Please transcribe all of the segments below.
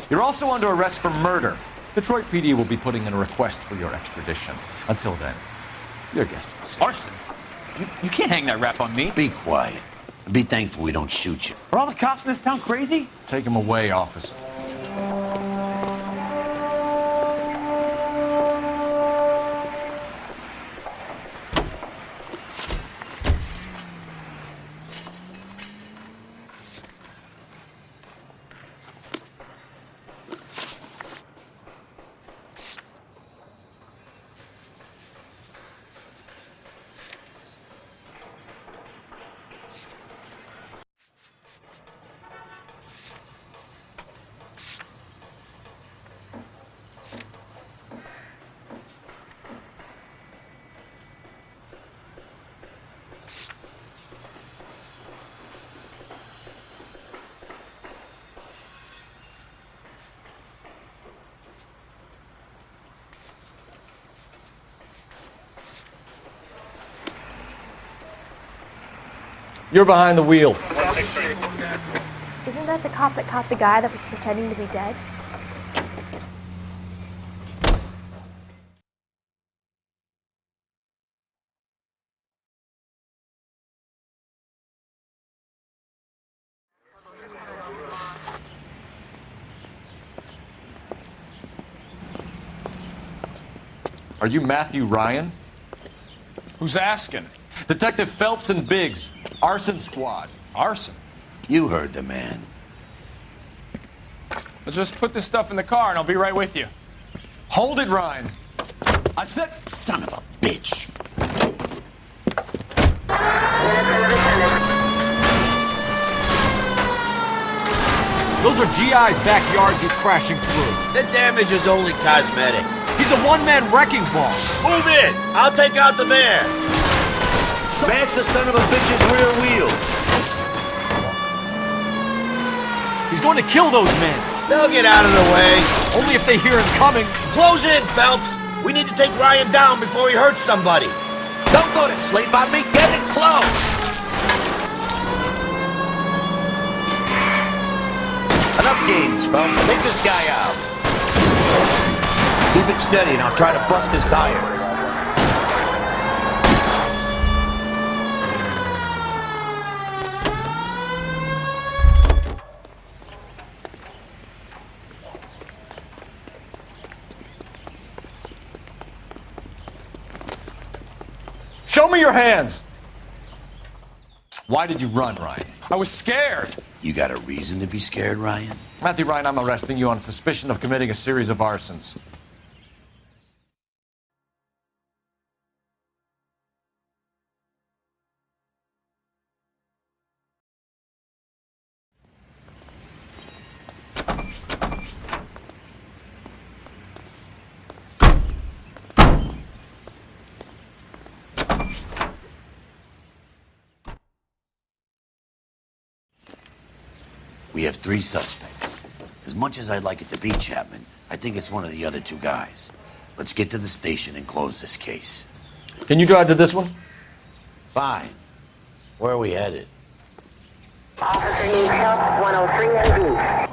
You're also under arrest for murder. Detroit PD will be putting in a request for your extradition. Until then, you're a guest of the city. Arson? You can't hang that rap on me. Be quiet. Be thankful we don't shoot you. Are all the cops in this town crazy? Take him away, officer. You're behind the wheel. Isn't that the cop that caught the guy that was pretending to be dead? Are you Matthew Ryan? Who's asking? Detective Phelps and Biggs, arson squad. Arson? You heard the man. Let's just put this stuff in the car and I'll be right with you. Hold it, Ryan. I said... Son of a bitch. Those are GI's backyards he's crashing through. The damage is only cosmetic. He's a one-man wrecking ball. Move in! I'll take out the van! Smash the son of a bitch's rear wheels! He's going to kill those men. They'll get out of the way. Only if they hear him coming. Close in, Phelps! We need to take Ryan down before he hurts somebody. Don't go to sleep on me. Get it close! Enough games, Phelps. Take this guy out. Keep it steady and I'll try to bust his tires. Show me your hands! Why did you run, Ryan? I was scared. You got a reason to be scared, Ryan? Matthew Ryan, I'm arresting you on suspicion of committing a series of arsons. We have 3 suspects. As much as I'd like it to be Chapman, I think it's one of the other 2 guys. Let's get to the station and close this case. Can you drive to this one? Fine. Where are we headed? Officer needs help, 103 MD.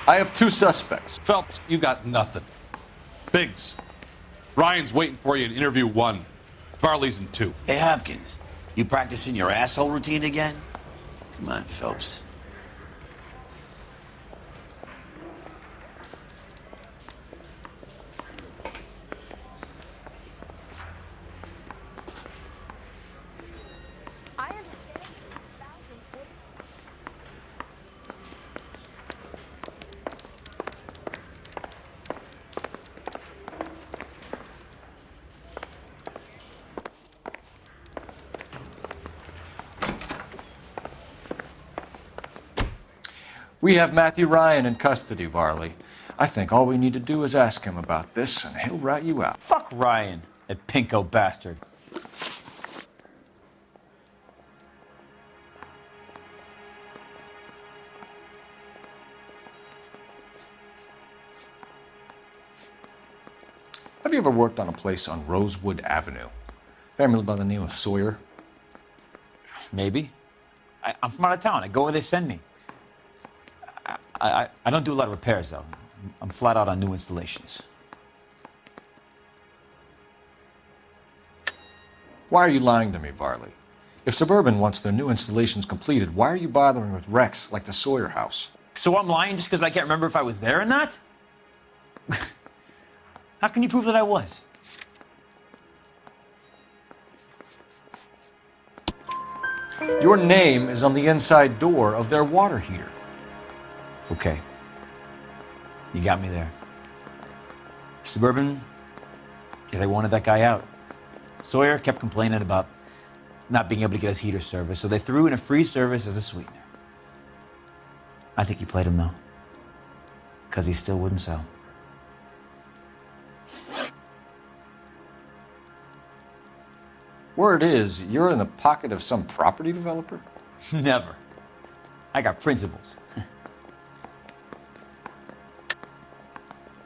I have 2 suspects. Phelps, you got nothing. Biggs, Ryan's waiting for you in interview 1. Varley's in 2. Hey, Hopkins, you practicing your asshole routine again? Come on, Phelps. We have Matthew Ryan in custody, Varley. I think all we need to do is ask him about this, and he'll rat you out. Fuck Ryan, that pinko bastard. Have you ever worked on a place on Rosewood Avenue? Family by the name of Sawyer? Maybe. I'm from out of town. I go where they send me. I don't do a lot of repairs, though. I'm flat out on new installations. Why are you lying to me, Varley? If Suburban wants their new installations completed, why are you bothering with wrecks like the Sawyer house? So I'm lying just because I can't remember if I was there or not? How can you prove that I was? Your name is on the inside door of their water heater. Okay. You got me there. Suburban, yeah, they wanted that guy out. Sawyer kept complaining about not being able to get his heater service, so they threw in a free service as a sweetener. I think he played him, though, because he still wouldn't sell. Word is, you're in the pocket of some property developer? Never. I got principles.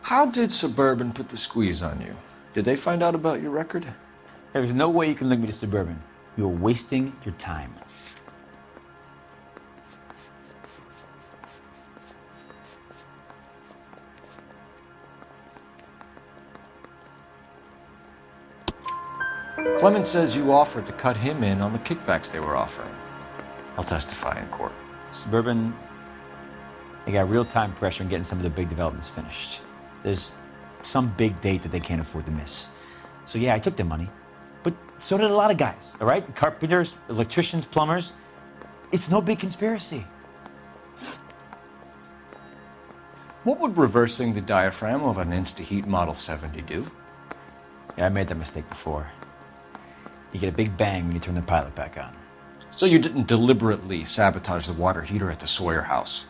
How did Suburban put the squeeze on you? Did they find out about your record? There's no way you can link me to Suburban. You're wasting your time. Clemens says you offered to cut him in on the kickbacks they were offering. I'll testify in court. Suburban, they got real-time pressure on getting some of the big developments finished. There's some big date that they can't afford to miss. So yeah, I took their money, but so did a lot of guys, all right? Carpenters, electricians, plumbers. It's no big conspiracy. What would reversing the diaphragm of an Instaheat Model 70 do? Yeah, I made that mistake before. You get a big bang when you turn the pilot back on. So you didn't deliberately sabotage the water heater at the Sawyer house?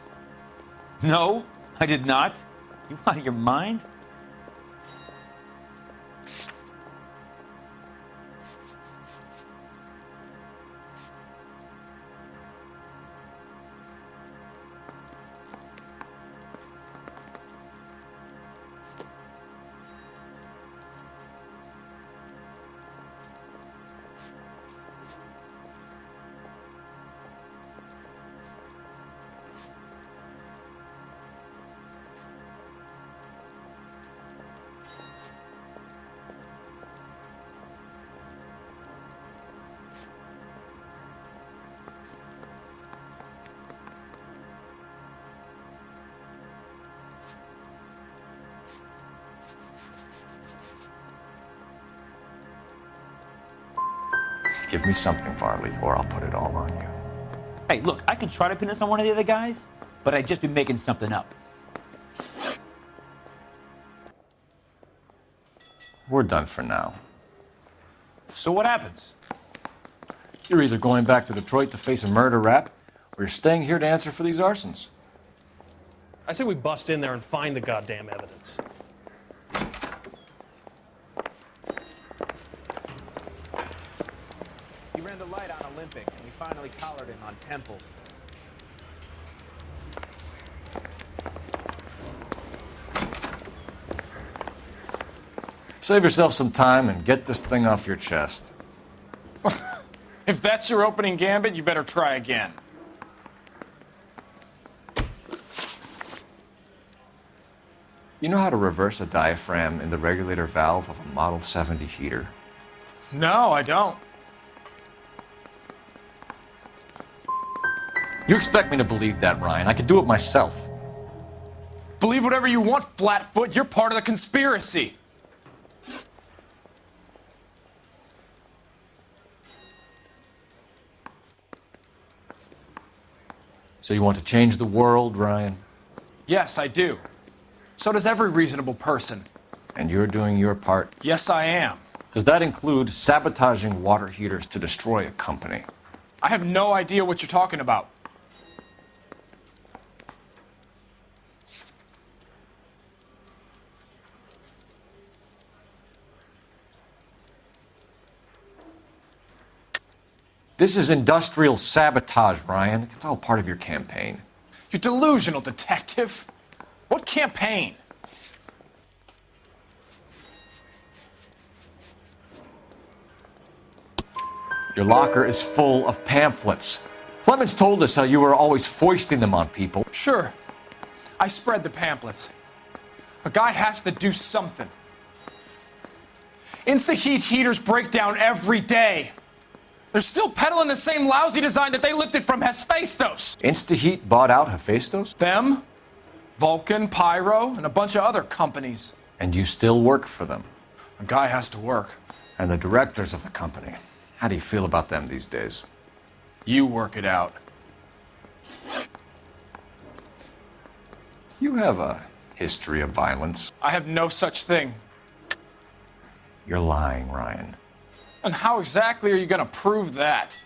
No, I did not. You out of your mind? Give me something, Varley, or I'll put it all on you. Hey, look, I could try to pin this on one of the other guys, but I'd just be making something up. We're done for now. So what happens? You're either going back to Detroit to face a murder rap, or you're staying here to answer for these arsons. I say we bust in there and find the goddamn evidence. He ran the light on Olympic, and we finally collared him on Temple. Save yourself some time and get this thing off your chest. If that's your opening gambit, you better try again. You know how to reverse a diaphragm in the regulator valve of a Model 70 heater? No, I don't. You expect me to believe that, Ryan? I could do it myself. Believe whatever you want, Flatfoot. You're part of the conspiracy. So you want to change the world, Ryan? Yes, I do. So does every reasonable person. And you're doing your part? Yes, I am. Does that include sabotaging water heaters to destroy a company? I have no idea what you're talking about. This is industrial sabotage, Ryan. It's all part of your campaign. You delusional detective. What campaign? Your locker is full of pamphlets. Clemens told us how you were always foisting them on people. Sure. I spread the pamphlets. A guy has to do something. Insta-heat heaters break down every day. They're still peddling the same lousy design that they lifted from Hephaestus. Instaheat bought out Hephaestus? Them, Vulcan, Pyro, and a bunch of other companies. And you still work for them. A guy has to work. And the directors of the company. How do you feel about them these days? You work it out. You have a history of violence. I have no such thing. You're lying, Ryan. And how exactly are you going to prove that?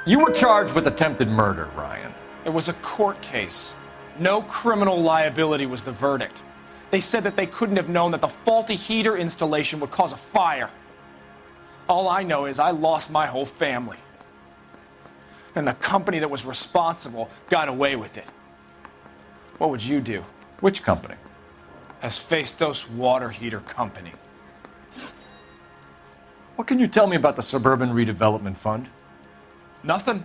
You were charged with attempted murder, Ryan. It was a court case. No criminal liability was the verdict. They said that they couldn't have known that the faulty heater installation would cause a fire. All I know is I lost my whole family. And the company that was responsible got away with it. What would you do? Which company? Hephaestus Water Heater Company. What can you tell me about the Suburban Redevelopment Fund? Nothing.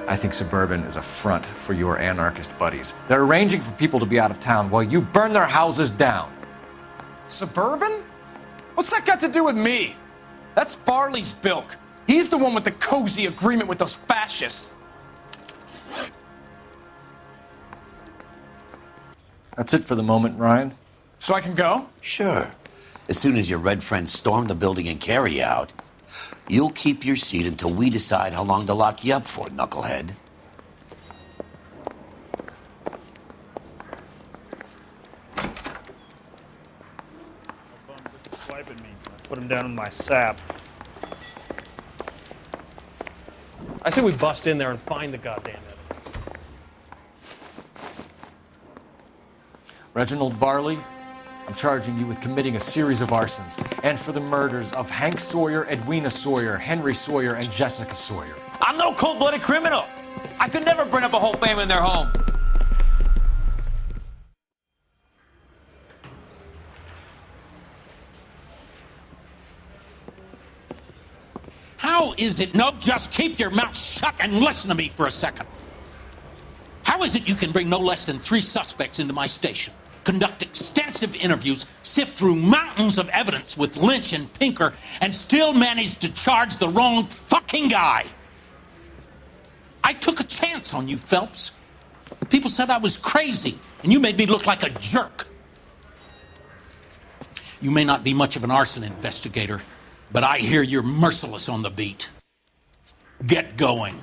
I think Suburban is a front for your anarchist buddies. They're arranging for people to be out of town while you burn their houses down. Suburban? What's that got to do with me? That's Farley's bilk. He's the one with the cozy agreement with those fascists. That's it for the moment, Ryan. So I can go? Sure. As soon as your red friends storm the building and carry out, you'll keep your seat until we decide how long to lock you up for, knucklehead. Swiping me. Put him down in my sap. I say we bust in there and find the goddamn evidence. Reginald Varley, I'm charging you with committing a series of arsons and for the murders of Hank Sawyer, Edwina Sawyer, Henry Sawyer, and Jessica Sawyer. I'm no cold-blooded criminal. I could never burn up a whole family in their home. How is it? No, just keep your mouth shut and listen to me for a second. How is it you can bring no less than 3 suspects into my station, conduct extensive interviews, sift through mountains of evidence with Lynch and Pinker, and still manage to charge the wrong fucking guy? I took a chance on you, Phelps. People said I was crazy, and you made me look like a jerk. You may not be much of an arson investigator, but I hear you're merciless on the beat. Get going.